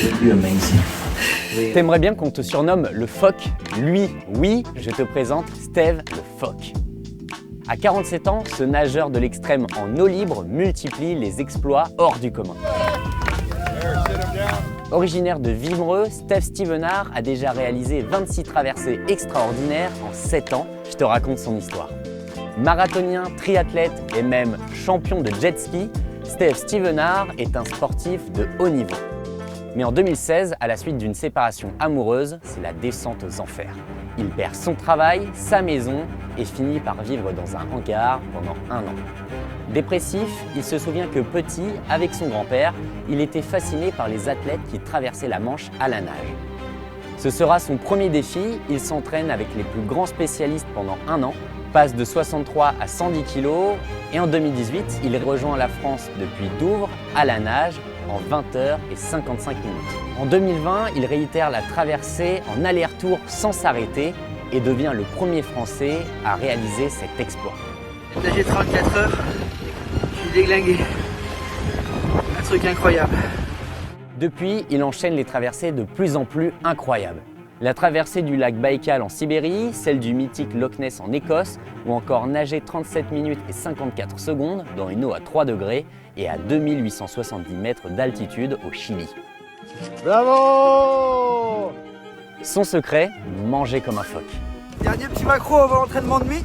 You're amazing. T'aimerais bien qu'on te surnomme le phoque? Lui, oui, je te présente Steve le phoque. À 47 ans, ce nageur de l'extrême en eau libre multiplie les exploits hors du commun. Originaire de Vimereux, Steve Stevenard a déjà réalisé 26 traversées extraordinaires en 7 ans. Je te raconte son histoire. Marathonien, triathlète et même champion de jet ski, Steve Stevenard est un sportif de haut niveau. Mais en 2016, à la suite d'une séparation amoureuse, c'est la descente aux enfers. Il perd son travail, sa maison et finit par vivre dans un hangar pendant 1 an. Dépressif, il se souvient que petit, avec son grand-père, il était fasciné par les athlètes qui traversaient la Manche à la nage. Ce sera son premier défi, il s'entraîne avec les plus grands spécialistes pendant 1 an, passe de 63 à 110 kg et en 2018, il rejoint la France depuis Douvres à la nage en 20 heures et 55 minutes. En 2020, il réitère la traversée en aller-retour sans s'arrêter et devient le premier Français à réaliser cet exploit. Là j'ai 34 heures, je suis déglingué. Un truc incroyable. Depuis, il enchaîne les traversées de plus en plus incroyables. La traversée du lac Baïkal en Sibérie, celle du mythique Loch Ness en Écosse, ou encore nager 37 minutes et 54 secondes dans une eau à 3 degrés et à 2870 mètres d'altitude au Chili. Bravo! Son secret, manger comme un phoque. Dernier petit macro avant l'entraînement de nuit.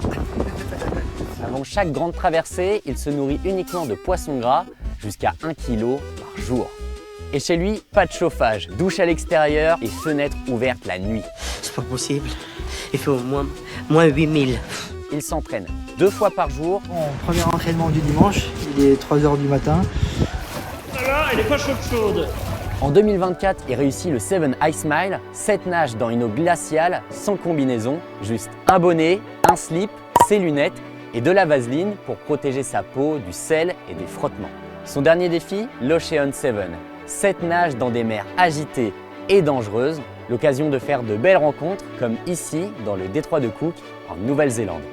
Avant chaque grande traversée, il se nourrit uniquement de poissons gras, jusqu'à 1 kg par jour. Et chez lui, pas de chauffage, douche à l'extérieur et fenêtre ouverte la nuit. C'est pas possible, il fait au moins 8000. Il s'entraîne 2 fois par jour. Bon, premier entraînement du dimanche, il est 3 h du matin. Là, elle est pas chaude. En 2024, il réussit le 7 Ice Mile, 7 nages dans une eau glaciale, sans combinaison, juste un bonnet, un slip, ses lunettes et de la vaseline pour protéger sa peau du sel et des frottements. Son dernier défi, l'Ocean 7. 7 nages dans des mers agitées et dangereuses, l'occasion de faire de belles rencontres comme ici dans le détroit de Cook en Nouvelle-Zélande.